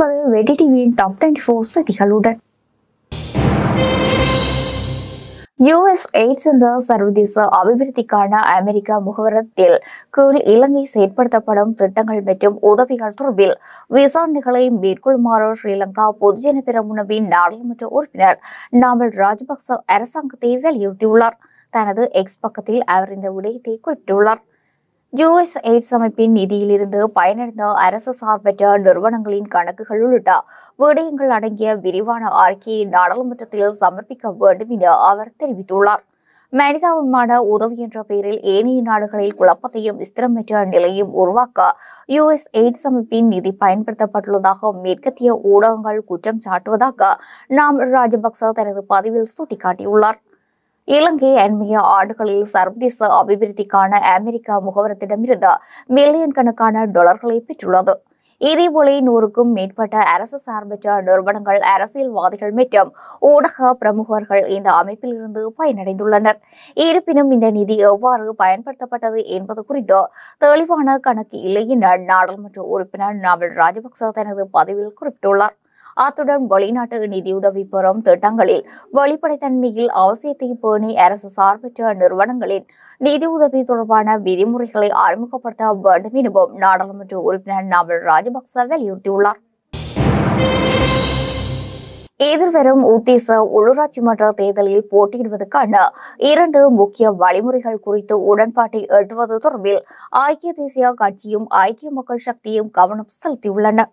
இணைந்திருப்பது வெடி டிவியின் டாப் 24 செய்திகளுடன். யுஎஸ் எய்ட்ஸ் என்ற சர்வதேச அபிவிருத்திக்கான அமெரிக்க முகவரத்தில் கீழ் இலங்கை செயற்படுத்தப்படும் திட்டங்கள் மற்றும் உதவிகள் தொடர்பில் விசாரணைகளை மேற்கொள்ளுமாறு ஸ்ரீலங்கா பொதுஜன பெரமுனவின் நாடாளுமன்ற உறுப்பினர் நாமல் ராஜபக்ச அரசாங்கத்தை வலியுறுத்தியுள்ளார். தனது எக்ஸ் பக்கத்தில் அவர் இந்த விடயத்தை குறிப்பிட்டுள்ளார். யுஎஸ் எய்ட்ஸ் அமைப்பின் நிதியிலிருந்து பயனடைந்த அரசு சார்பற்ற நிறுவனங்களின் கணக்குகள் உள்ளிட்ட விடயங்கள் அடங்கிய விரிவான அறிக்கையை நாடாளுமன்றத்தில் சமர்ப்பிக்க வேண்டும் என அவர் தெரிவித்துள்ளார். மனிதாபிமான உதவி என்ற பெயரில் ஏனைய நாடுகளில் குழப்பத்தையும் ஸ்திரமற்ற நிலையும் உருவாக்க யுஎஸ் எய்ட்ஸ் அமைப்பின் நிதி பயன்படுத்தப்பட்டுள்ளதாக மேற்கத்திய ஊடகங்கள் குற்றம் சாட்டுவதாக நாமல் ராஜபக்ச தனது பதிவில் சுட்டிக்காட்டியுள்ளார். இலங்கை அண்மைய ஆண்டுகளில் சர்வதேச அபிவிருத்திக்கான அமெரிக்க முகவரத்திடமிருந்து மில்லியன் கணக்கான டாலர்களை பெற்றுள்ளது. இதேபோல 100க்கும் மேற்பட்ட அரசு சார்பற்ற நிறுவனங்கள், அரசியல்வாதிகள் மற்றும் ஊடக பிரமுகர்கள் இந்த அமைப்பில் இருந்து பயனடைந்துள்ளனர். இருப்பினும் இந்த நிதி எவ்வாறு பயன்படுத்தப்பட்டது என்பது குறித்து தெளிவான கணக்கு இல்லை என நாடாளுமன்ற உறுப்பினர் நாமல் ராஜபக்ச தனது பதிவில் குறிப்பிட்டுள்ளார். அத்துடன் வெளிநாட்டு நிதியுதவி பெறும் திட்டங்களில் வெளிப்படைத்தன்மையில் அவசியத்தை பேணி அரசு சார்பற்ற நிறுவனங்களின் நிதியுதவி தொடர்பான விதிமுறைகளை அறிமுகப்படுத்த வேண்டும் எனவும் நாடாளுமன்ற உறுப்பினர் நாமல் ராஜபக்ச வலியுறுத்தியுள்ளார். எதிர்வரும் உத்தேச உள்ளூராட்சி மன்ற தேர்தலில் போட்டியிடுவதற்கான 2 முக்கிய வழிமுறைகள் குறித்து உடன்பாட்டை எட்டுவது தொடர்பில் ஐக்கிய தேசிய கட்சியும் ஐக்கிய மக்கள் சக்தியும் கவனம் செலுத்தியுள்ளன.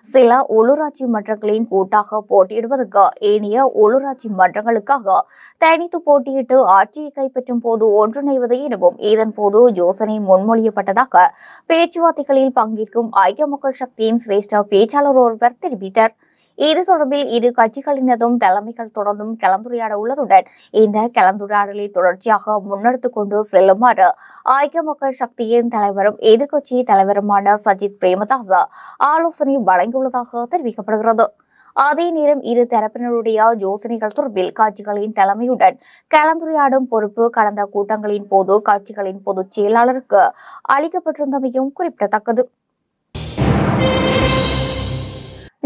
சில உள்ளூராட்சி மன்றங்களின் கூட்டாக போட்டியிடுவதற்கு ஏனைய உள்ளூராட்சி மன்றங்களுக்காக தனித்து போட்டியிட்டு ஆட்சியை கைப்பற்றும் போது ஒன்றிணைவது எனவும் இதன் போது யோசனை முன்மொழியப்பட்டதாக பேச்சுவார்த்தைகளில் பங்கேற்கும் ஐக்கிய மக்கள் சக்தியின் சிரேஷ்ட பேச்சாளர் ஒருவர் தெரிவித்தார். இது தொடர்பில் இரு கட்சிகளினதும் தலைமைகள் தொடர்ந்தும் கலந்துரையாட உள்ளதுடன் இந்த கலந்துரையாடலை தொடர்ச்சியாக முன்னெடுத்துக் கொண்டு செல்லுமாறு ஐக்கிய மக்கள் சக்தியின் தலைவரும் எதிர்க்கட்சி தலைவருமான சஜித் பிரேமதாச ஆலோசனை வழங்கியுள்ளதாக தெரிவிக்கப்படுகிறது. அதே நேரம் இரு தரப்பினருடைய யோசனைகள் தொடர்பில் கட்சிகளின் தலைமையுடன் கலந்துரையாடும் பொறுப்பு கடந்த கூட்டங்களின் போது கட்சிகளின் பொதுச் செயலாளருக்கு அளிக்கப்பட்டிருந்தமையும் குறிப்பிடத்தக்கது.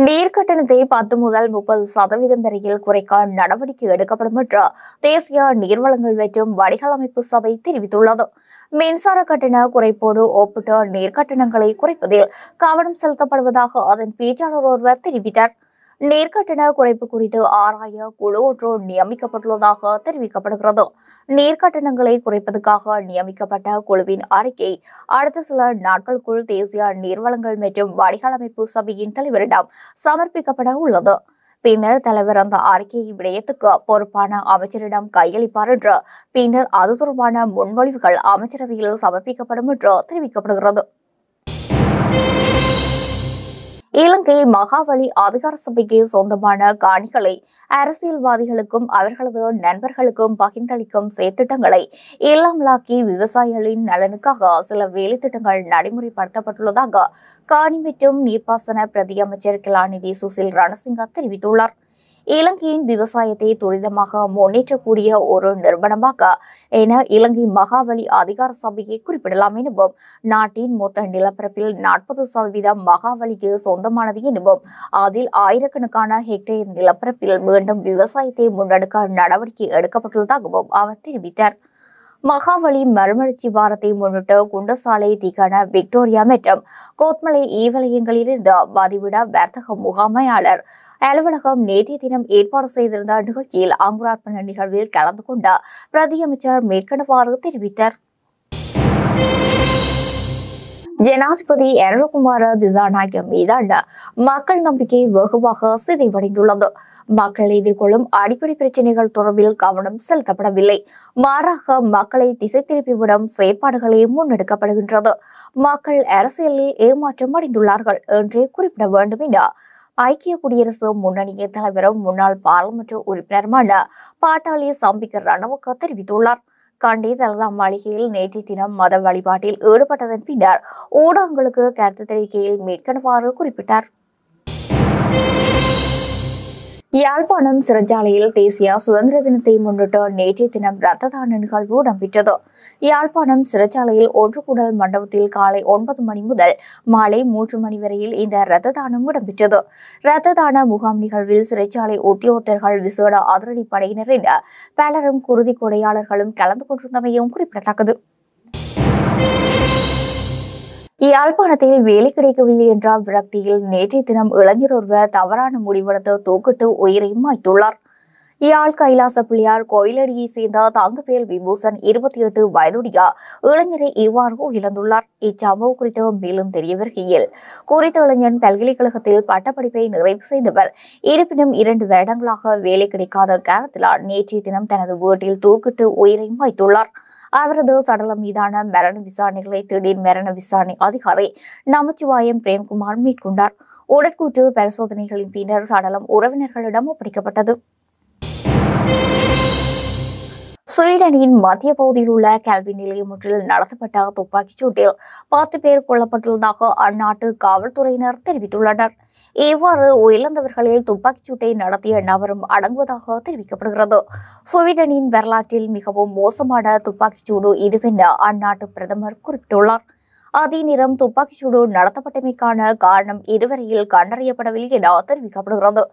நீர் கட்டணத்தை 10 முதல் 30% வரையில் குறைக்க நடவடிக்கை எடுக்கப்படும் என்று தேசிய நீர்வளங்கள் மற்றும் வடிகால் அமைப்பு சபை தெரிவித்துள்ளது. மின்சார கட்டண குறைப்போடு ஒப்பிட்டு நீர் கட்டணங்களை குறைப்பதில் கவனம் செலுத்தப்படுவதாக அதன் பேச்சாளர் ஒருவர் தெரிவித்தார். நீர்க்கட்டண குறைப்பு குறித்து ஆராய குழு ஒன்று நியமிக்கப்பட்டுள்ளதாக தெரிவிக்கப்படுகிறது. நீர்க்கட்டணங்களை குறைப்பதற்காக நியமிக்கப்பட்ட குழுவின் அறிக்கை அடுத்த சில நாட்களுக்குள் தேசிய நீர்வளங்கள் மற்றும் வடிகால் அமைப்பு சபையின் தலைவரிடம் சமர்ப்பிக்கப்பட உள்ளது. பின்னர் தலைவர் அந்த அறிக்கையை விடயத்துக்கு பொறுப்பான அமைச்சரிடம் கையளிப்பார் என்று பின்னர் அது தொடர்பான முன்மொழிவுகள் அமைச்சரவையில் சமர்ப்பிக்கப்படும் என்று தெரிவிக்கப்படுகிறது. இலங்கை மகாவலி அதிகார சபைக்கு சொந்தமான காணிகளை அரசியல்வாதிகளுக்கும் அவர்களது நண்பர்களுக்கும் பகிர்ந்தளிக்கும் செயற்திட்டங்களை இல்லாமலாக்கி விவசாயிகளின் நலனுக்காக சில வேலை திட்டங்கள் நடைமுறைப்படுத்தப்பட்டுள்ளதாக காணி மற்றும் நீர்ப்பாசன பிரதி அமைச்சர் கலாநிதி சுசில் ரணசிங்க தெரிவித்துள்ளார். இலங்கையின் விவசாயத்தை துரிதமாக முன்னேற்றக்கூடிய ஒரு நிறுவனமாக என இலங்கை மகாவலி அதிகார சபையை குறிப்பிடலாம் எனவும் நாட்டின் மொத்த நிலப்பரப்பில் 40% மகாவலிக்கு சொந்தமானது எனவும் அதில் ஆயிரக்கணக்கான ஹெக்டேர் நிலப்பரப்பில் மீண்டும் விவசாயத்தை முன்னெடுக்க நடவடிக்கை எடுக்கப்பட்டுள்ளதாகவும் அவர் தெரிவித்தார். மகாவலி மறுமலர்ச்சி வாரத்தை முன்னிட்டு குண்டசாலை, திகன, விக்டோரியா மற்றும் கோத்மலை ஈவலயங்களிலிருந்து வதிவிட வர்த்தக முகாமையாளர் அலுவலகம் நேற்றைய தினம் ஏற்பாடு செய்திருந்த நிகழ்ச்சியில் அங்குரார்ப்பண நிகழ்வில் கலந்து கொண்ட பிரதி அமைச்சர் மேற்கண்டவாறு தெரிவித்தார். ஜனாதிபதி அனுரகுமார திசாநாயக்க மீதான மக்கள் நம்பிக்கை வெகுவாக சிதைவடைந்துள்ளது. மக்கள் எதிர்கொள்ளும் அடிப்படை பிரச்சினைகள் தொடர்பில் கவனம் செலுத்தப்படவில்லை. மாறாக மக்களை திசை திருப்பிவிடும் செயற்பாடுகளே முன்னெடுக்கப்படுகின்றது. மக்கள் அரசியலில் ஏமாற்றம் அடைந்துள்ளார்கள் என்றே குறிப்பிட வேண்டும் என ஐக்கிய குடியரசு முன்னணியின் தலைவரும் முன்னாள் பாராளுமன்ற உறுப்பினருமான பாட்டாளி சம்பிக்க ரணவக்க தெரிவித்துள்ளார். கண்டி தலதா மாளிகையில் நேற்றைய தினம் மத வழிபாட்டில் ஈடுபட்டதன் பின்னர் ஊடகங்களுக்கு கருத்து தெரிவிக்கையில் மேற்கண்டவாறு குறிப்பிட்டார். யாழ்ப்பாணம் சிறைச்சாலையில் தேசிய சுதந்திர தினத்தை முன்னிட்டு நேற்றைய தினம் இரத்த தான நிகழ்வு இடம்பெற்றது. யாழ்ப்பாணம் சிறைச்சாலையில் ஒன்றுகூடல் மண்டபத்தில் காலை 9 மணி முதல் மாலை 3 மணி வரையில் இந்த இரத்த தானம் இடம்பெற்றது. இரத்த தான முகாம் நிகழ்வில் சிறைச்சாலை உத்தியோகத்தர்கள், விசேட அதிரடி படையினரின் பலரும் குருதி கொடையாளர்களும் கலந்து கொண்டிருந்தமையும் குறிப்பிடத்தக்கது. யாழ்ப்பாணத்தில் வேலை கிடைக்கவில்லை என்ற விரக்தியில் நேற்றைய தினம் இளைஞர் ஒருவர் தவறான முடிவெடுத்து தூக்கிட்டு உயிரை மாய்த்துள்ளார். யாழ் கைலாச பிள்ளையார் கோயிலடியை சேர்ந்த தங்கவேல் விபூஷன் 28 வயதுடைய இளைஞரை இவ்வாறு இழந்துள்ளார். இச்சம்பவம் குறித்து மேலும் தெரிய வருகையில், குறித்த இளைஞன் பல்கலைக்கழகத்தில் பட்டப்படிப்பை நிறைவு செய்தவர். இருப்பினும் 2 வருடங்களாக வேலை கிடைக்காத காரணத்தினால் நேற்றைய தினம் தனது வீட்டில் தூக்கிட்டு உயிரை மாய்த்துள்ளார். அவரது சடலம் மீதான மரண விசாரணைகளை திடீர் மரண விசாரணை அதிகாரி நமச்சிவாயம் பிரேம்குமார் மேற்கொண்டார். உடற்கூற்று பரிசோதனைகளின் பின்னர் சடலம் உறவினர்களிடம் ஒப்படைக்கப்பட்டது. ஸ்வீடனின் மத்திய பகுதியில் உள்ள கல்வி நிலையம் ஒன்றில் நடத்தப்பட்ட துப்பாக்கிச் சூட்டில் 10 பேர் கொல்லப்பட்டுள்ளதாக அந்நாட்டு காவல்துறையினர் தெரிவித்துள்ளனர். இவ்வாறு உயிரிழந்தவர்களில் துப்பாக்கிச் சூட்டை நடத்திய நபரும் அடங்குவதாக தெரிவிக்கப்படுகிறது. ஸ்வீடனின் வரலாற்றில் மிகவும் மோசமான துப்பாக்கிச் சூடு இதுவென அந்நாட்டு பிரதமர் குறிப்பிட்டுள்ளார். அதே நேரம் துப்பாக்கிச் சூடு நடத்தப்பட்டமைக்கான காரணம் இதுவரையில் கண்டறியப்படவில்லை என தெரிவிக்கப்படுகிறது.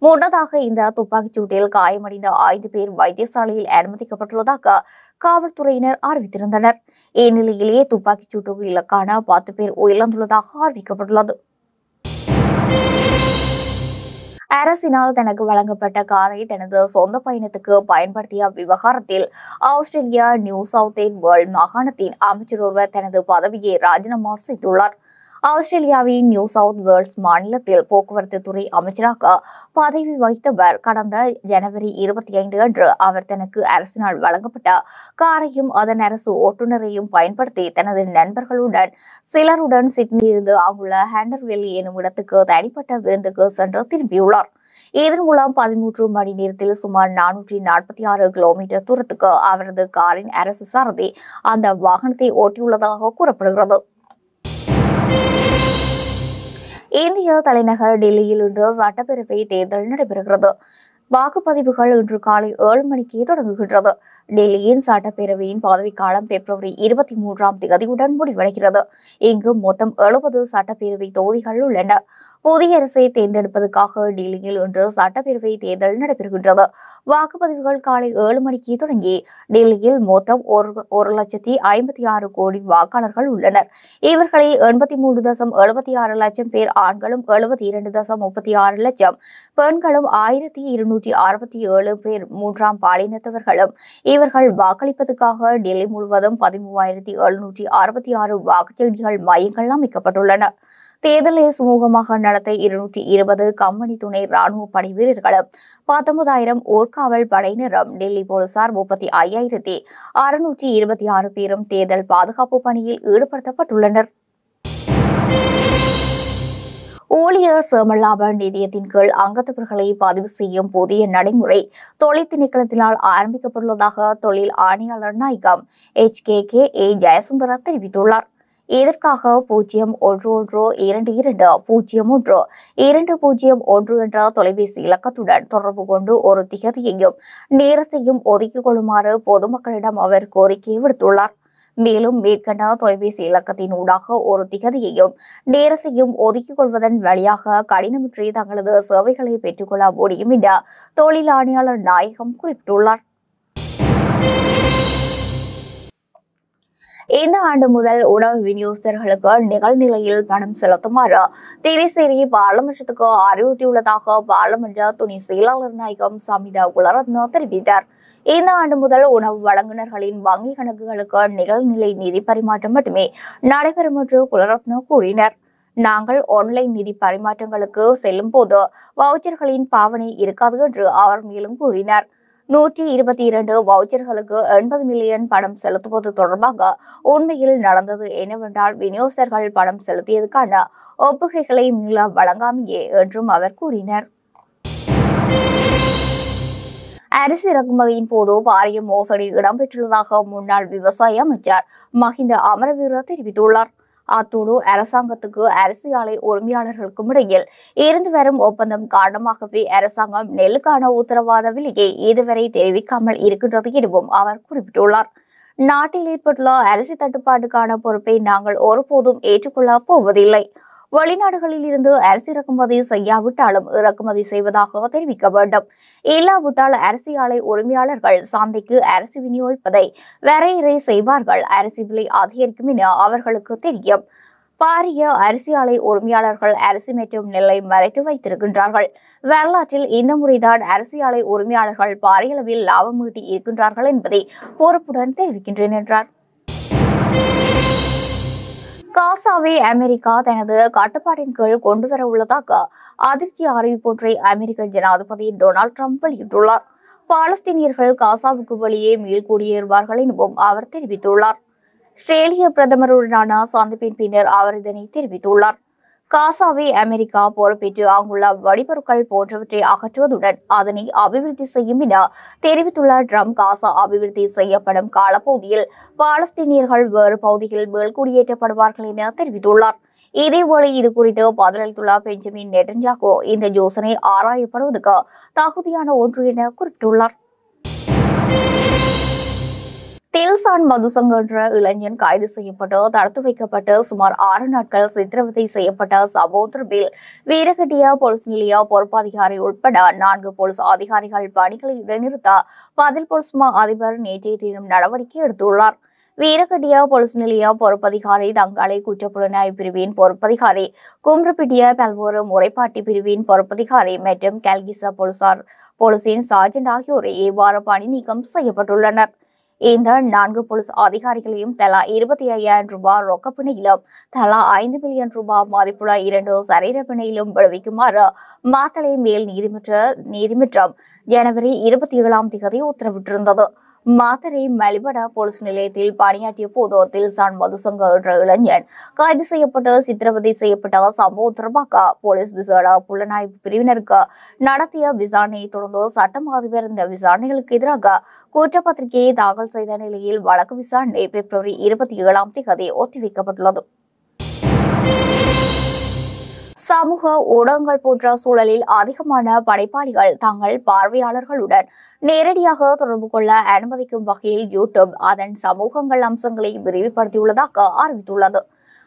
முன்னதாக இந்த துப்பாக்கிச் சூட்டில் காயமடைந்த 5 பேர் வைத்தியசாலையில் அனுமதிக்கப்பட்டுள்ளதாக காவல்துறையினர் அறிவித்திருந்தனர். இந்நிலையிலேயே துப்பாக்கிச் சூட்டுக்கு இலக்கான 10 பேர் உயிரிழந்துள்ளதாக அறிவிக்கப்பட்டுள்ளது. அரசினால் தனக்கு வழங்கப்பட்ட காரை தனது சொந்த பயணத்துக்கு பயன்படுத்திய விவகாரத்தில் ஆஸ்திரேலியா நியூ சவுத் வேல்ஸ் மாகாணத்தின் அமைச்சர் ஒருவர் தனது பதவியை ராஜினாமா செய்துள்ளார். ஆஸ்திரேலியாவின் நியூ சவுத் வேல்ஸ் மாநிலத்தில் போக்குவரத்து துறை அமைச்சராக பதவி வகித்தவர் கடந்த ஜனவரி 25 அன்று அவர் தனக்கு அரசினால் வழங்கப்பட்ட காரையும் அதன் அரசு ஓட்டுநரையும் பயன்படுத்தி தனது நண்பர்களுடன் சிலருடன் சிட்னியிலிருந்து அங்குள்ள ஹேண்டர்வெல்லி எனும் இடத்துக்கு தனிப்பட்ட விருந்துக்கு சென்று திரும்பியுள்ளார். இதன் மூலம் 13 மணி நேரத்தில் சுமார் 446 கிலோமீட்டர் தூரத்துக்கு அவரது காரின் அரசு சாரதி அந்த வாகனத்தை ஓட்டியுள்ளதாக கூறப்படுகிறது. இந்திய தலைநகர் டெல்லியில் இன்று சட்டப்பேரவை தேர்தல் நடைபெறுகிறது. வாக்குப்பதிவுகள் இன்று காலை 7 மணிக்கு தொடங்குகின்றது. டெல்லியின் சட்டப்பேரவையின் பதவிக்காலம் பிப்ரவரி 23ஆம் தேதியுடன் முடிவடைகிறது. இங்கு மொத்தம் 70 சட்டப்பேரவை தொகுதிகள் உள்ளன. புதிய அரசை தேர்ந்தெடுப்பதற்காக டெல்லியில் இன்று சட்டப்பேரவை தேர்தல் நடைபெறுகின்றது. வாக்குப்பதிவுகள் காலை 7 மணிக்கு தொடங்கி டெல்லியில் மொத்தம் 1,56 கோடி வாக்காளர்கள் உள்ளனர். இவர்களில் 83.76 லட்சம் பேர் ஆண்களும் 72.36 லட்சம் பெண்களும் 1267 பேர் 3ஆம் பாலினத்தவர்களும். இவர்கள் வாக்களிப்பதற்காக டெல்லி முழுவதும் 13,766 வாக்குச்சீட்டுகள் மையங்கள் அமைக்கப்பட்டுள்ளன. தேர்தலை சுமூகமாக நடத்த 220 கம்பெனி துணை ராணுவ படை வீரர்களும் 19,000 ஊர்காவல் படையினரும் டெல்லி போலீசார் 35,626 பேரும் தேர்தல் பாதுகாப்பு பணியில் ஈடுபடுத்தப்பட்டுள்ளனர். ஊழியர் சேமலாப நிதியத்தின் கீழ் அங்கத்தவர்களை பதிவு செய்யும் புதிய நடைமுறை தொழில் திணைக்களத்தினால் ஆரம்பிக்கப்பட்டுள்ளதாக தொழில் ஆணையாளர் நாயகம் HKKA ஜெயசுந்தர தெரிவித்துள்ளார். இதற்காக 0112201201 என்ற தொலைபேசி இலக்கத்துடன் தொடர்பு கொண்டு ஒரு திகதியையும் நேரத்தையும் ஒதுக்கிக் கொள்ளுமாறு பொதுமக்களிடம் அவர் கோரிக்கை விடுத்துள்ளார். மேலும் மேற்கண்ட தொலைபேசி இலக்கத்தின் ஊடாக ஒரு திகதியையும் நேரத்தையும் ஒதுக்கிக் கொள்வதன் வழியாக கடினமின்றி தங்களது சேவைகளை பெற்றுக்கொள்ள முடியும் என தொழில் ஆணையாளர் நாயகம் குறிப்பிட்டுள்ளார். இந்த ஆண்டு முதல் உணவு விநியோகஸ்தர்களுக்கு நிகழ்நிலையில் பணம் செலுத்துமாறு திரிசேரி பாராளுமன்றத்துக்கு அறிவுறுத்தியுள்ளதாக பாராளுமன்ற துணை செயலாளர் நாயகம் சமிதா குலரத்ன தெரிவித்தார். இந்த ஆண்டு முதல் உணவு வழங்குநர்களின் வங்கி கணக்குகளுக்கு நிகழ்நிலை நிதி பரிமாற்றம் மட்டுமே நடைபெறும் என்று குலரத்ன கூறினார். நாங்கள் ஆன்லைன் நிதி பரிமாற்றங்களுக்கு செல்லும் போது வவுச்சர்களின் பாவனை இருக்காது என்று அவர் மேலும் கூறினார். 122 வவுச்சர்களுக்கு 80 மில்லியன் பணம் செலுத்துவது தொடர்பாக உண்மையில் நடந்தது என்னவென்றால் விநியோகஸ்தர்கள் பணம் செலுத்தியதற்கான ஒப்புகைகளை மீள வழங்காமையே என்றும் அவர் கூறினார். அரிசி இறக்குமதியின் போது பாரிய மோசடி இடம்பெற்றுள்ளதாக முன்னாள் விவசாய அமைச்சர் மஹிந்த அமரவீர தெரிவித்துள்ளார். அத்தோடு அரசாங்கத்துக்கு அரிசி ஆலை உரிமையாளர்களுக்கும் இடையில் இருந்து வரும் ஒப்பந்தம் காரணமாகவே அரசாங்கம் நெல்லுக்கான உத்தரவாத விலையை இதுவரை தெரிவிக்காமல் இருக்கின்றது எனவும் அவர் குறிப்பிட்டுள்ளார். நாட்டில் ஏற்பட்டுள்ள அரிசி தட்டுப்பாட்டுக்கான பொறுப்பை நாங்கள் ஒருபோதும் ஏற்றுக்கொள்ளப் போவதில்லை. வெளிநாடுகளில் இருந்து அரிசி இறக்குமதி செய்யாவிட்டாலும் இறக்குமதி செய்வதாக தெரிவிக்க வேண்டும். இல்லாவிட்டால் அரிசி ஆலை உரிமையாளர்கள் சந்தைக்கு அரிசி விநியோகிப்பதை வரையறை செய்வார்கள். அரிசி விலை அதிகரிக்கும் என அவர்களுக்கு தெரியும். பாரிய அரிசி ஆலை உரிமையாளர்கள் அரிசி மற்றும் நெல்லை மறைத்து வைத்திருக்கின்றார்கள். வரலாற்றில் இந்த முறைதான் அரிசி ஆலை உரிமையாளர்கள் பாரிய அளவில் லாபம் ஈட்டி இருக்கின்றார்கள் என்பதை பொறுப்புடன் தெரிவிக்கின்றேன் என்றார். காசாவை அமெரிக்கா தனது கட்டுப்பாட்டின் கீழ் கொண்டுவர உள்ளதாக அதிர்ச்சி அறிவிப்பொன்றை அமெரிக்க ஜனாதிபதி டொனால்ட் ட்ரம்ப் வெளியிட்டுள்ளார். பாலஸ்தீனியர்கள் காசாவுக்கு வெளியே மீள்குடியேறுவார்கள் எனவும் அவர் தெரிவித்துள்ளார். ஆஸ்திரேலிய பிரதமருடனான சந்திப்பின் பின்னர் அவர் இதனை தெரிவித்துள்ளார். காசாவை அமெரிக்கா பொறுப்பேற்று அங்குள்ள வெடிபொருட்கள் போன்றவற்றை அகற்றுவதுடன் அதனை அபிவிருத்தி செய்யும் என தெரிவித்துள்ள ட்ரம்ப், காசா அபிவிருத்தி செய்யப்படும் காலப்பகுதியில் பாலஸ்தீனியர்கள் வேறு பகுதியில் மீள்குடியேற்றப்படுவார்கள் என தெரிவித்துள்ளார். இதேவேளை இது குறித்து பதிலளித்துள்ள பெஞ்சமின் நெட்டன்யாகு, இந்த யோசனை ஆராயப்படுவதற்கு தகுதியான ஒன்று என குறிப்பிட்டுள்ளார். தில்சான் மதுசங் என்ற இளைஞன் கைது செய்யப்பட்டு தடுத்து வைக்கப்பட்டு சுமார் 6 நாட்கள் சித்திரவதை செய்யப்பட்ட சம்பவம் தொடர்பில் வீரகட்டிய போலீஸ் நிலைய பொறுப்பதிகாரி உட்பட 4 போலீஸ் அதிகாரிகள் பணிகளை இடைநிறுத்த பதில் போலீஸ் மா அதிபர் நேற்றைய தினம் நடவடிக்கை எடுத்துள்ளார். வீரகட்டிய போலீஸ் நிலைய பொறுப்பதிகாரி, தங்காலை குற்றப்புலனாய்வு பிரிவின் பொறுப்பதிகாரி, கும்ரப்பிட்டிய பல்வேறு முறைப்பாட்டு பிரிவின் பொறுப்பதிகாரி மற்றும் கல்கிச போலீசின் சார்ஜென்ட் ஆகியோரை இவ்வாறு பணி நீக்கம் செய்யப்பட்டுள்ளனர். இந்த 4 போலீஸ் அதிகாரிகளையும் தலா 25,000 ரூபாய் ரொக்க பிணையிலும் தலா 5 மில்லியன் ரூபாய் மதிப்புள்ள 2 சரீர பிணையிலும் விடுவிக்குமாறு மாத்தளை மேல் நீதிமன்றம் ஜனவரி 27 உத்தரவிட்டிருந்தது. மாத்தறை மலிபட போலீஸ் நிலையத்தில் பணியாற்றிய போது தில்சான் மதுசங் என்ற இளைஞன் கைது செய்யப்பட்டு சித்திரவதை செய்யப்பட்ட சம்பவம் தொடர்பாக போலீஸ் விசேட புலனாய்வு பிரிவினருக்கு நடத்திய விசாரணையை தொடர்ந்து சட்டம் அதிபர் இந்த விசாரணைகளுக்கு எதிராக குற்றப்பத்திரிகையை தாக்கல் செய்த நிலையில் வழக்கு விசாரணை பிப்ரவரி 27 ஒத்திவைக்கப்பட்டுள்ளது. சமூக ஊடகங்கள் போன்ற சூழலில் அதிகமான படைப்பாளிகள் தங்கள் பார்வையாளர்களுடன் நேரடியாக தொடர்பு கொள்ள அனுமதிக்கும் வகையில் யூடியூப் அதன் சமூகங்கள் அம்சங்களை விரிவுபடுத்தியுள்ளதாக அறிவித்துள்ளது.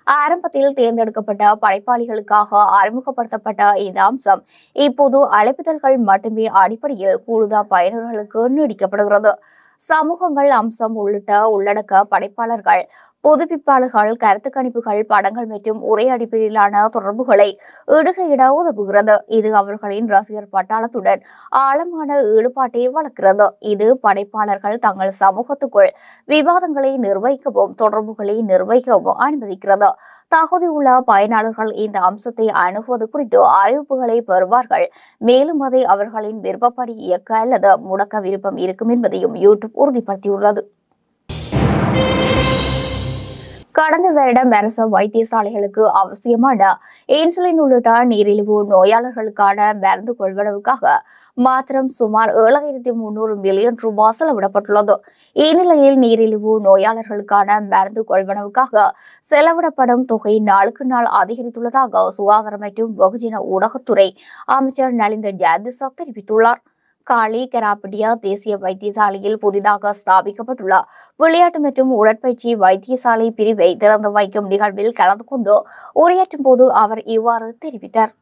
ஆரம்பத்தில் தேர்ந்தெடுக்கப்பட்ட படைப்பாளிகளுக்காக அறிமுகப்படுத்தப்பட்ட இந்த அம்சம் இப்போது அழைப்பிதழ்கள் மட்டுமே அடிப்படையில் கூடுதல் பயனர்களுக்கு நீடிக்கப்படுகிறது. சமூகங்கள் அம்சம் உள்ளடக்க படைப்பாளர்கள், புதுப்பிப்பாளர்கள், கருத்து கணிப்புகள், படங்கள் மற்றும் உரை அடிப்படையிலான தொடர்புகளை இடுகையிட உதவுகிறது. இது அவர்களின் ரசிகர் பட்டாளத்துடன் ஆழமான ஈடுபாட்டை வளர்க்கிறது. இது படைப்பாளர்கள் தங்கள் சமூகத்துக்குள் விவாதங்களை நிர்வகிக்கவும் தொடர்புகளை நிர்வகிக்கவும் அனுமதிக்கிறது. தகுதியுள்ள பயனாளர்கள் இந்த அம்சத்தை அணுகுவது குறித்து அறிவிப்புகளை பெறுவார்கள், மேலும் அதை அவர்களின் விருப்பப்படி இயக்க அல்லது முடக்க விருப்பம் இருக்கும் என்பதையும் யூடியூப் உறுதிப்படுத்தியுள்ளது. கடந்த வருடம் அரசு வைத்தியசாலைகளுக்கு அவசியமான இன்சுலின் உள்ளிட்ட நீரிழிவு நோயாளர்களுக்கான மருந்து கொள்வனவுக்காக மாத்திரம் சுமார் 7,300 மில்லியன் ரூபாய் செலவிடப்பட்டுள்ளது. இந்நிலையில் நீரிழிவு நோயாளர்களுக்கான மருந்து கொள்வனவுக்காக செலவிடப்படும் தொகை நாளுக்கு நாள் அதிகரித்துள்ளதாக சுகாதாரம் மற்றும் வெகுஜன ஊடகத்துறை அமைச்சர் நலிந்த ஜாதிச தெரிவித்துள்ளார். காலி கராப்பட்டியா தேசிய வைத்தியசாலையில் புதிதாக ஸ்தாபிக்கப்பட்டுள்ள விளையாட்டு மற்றும் உடற்பயிற்சி வைத்தியசாலை பிரிவை திறந்து வைக்கும் நிகழ்வில் கலந்து கொண்டு உரையாற்றும் போது அவர் இவ்வாறு தெரிவித்தார்.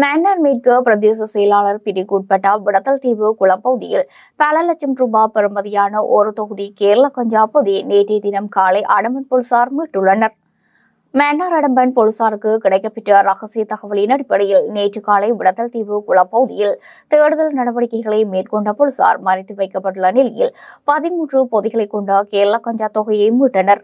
மன்னார் மேற்கு பிரதேச செயலாளர் பிரிவுக்கு உட்பட்ட விடத்தல் தீவு குளப்பகுதியில் பல லட்சம் ரூபாய் பெறுமதியான ஒரு தொகுதி கேரள கஞ்சா பகுதியை நேற்றைய தினம் காலை அடம்பன் போலீசார் மீட்டுள்ளனர். மன்னார் அடம்பன் போலீசாருக்கு கிடைக்கப்பெற்ற ரகசிய தகவலின் அடிப்படையில் நேற்று காலை விடத்தல் தீவு குளப்பகுதியில் தேடுதல் நடவடிக்கைகளை மேற்கொண்ட போலீசார் மறைத்து வைக்கப்பட்டுள்ள நிலையில் 13 பொதிகளை கொண்ட கேரள கஞ்சா தொகையை மீட்டனர்.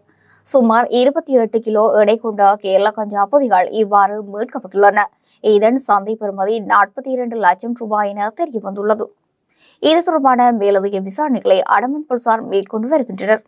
சுமார் 28 கிலோ எடை கொண்ட கேரள கஞ்சா பொதிகள் இவ்வாறு மீட்கப்பட்டுள்ளன. இதன் சந்தை பெறுமதி 42 லட்சம் ரூபாய் என தெரியவந்துள்ளது. இது தொடர்பான மேலதிக விசாரணைகளை அடம்பன் போலீசார் மேற்கொண்டு வருகின்றனர்.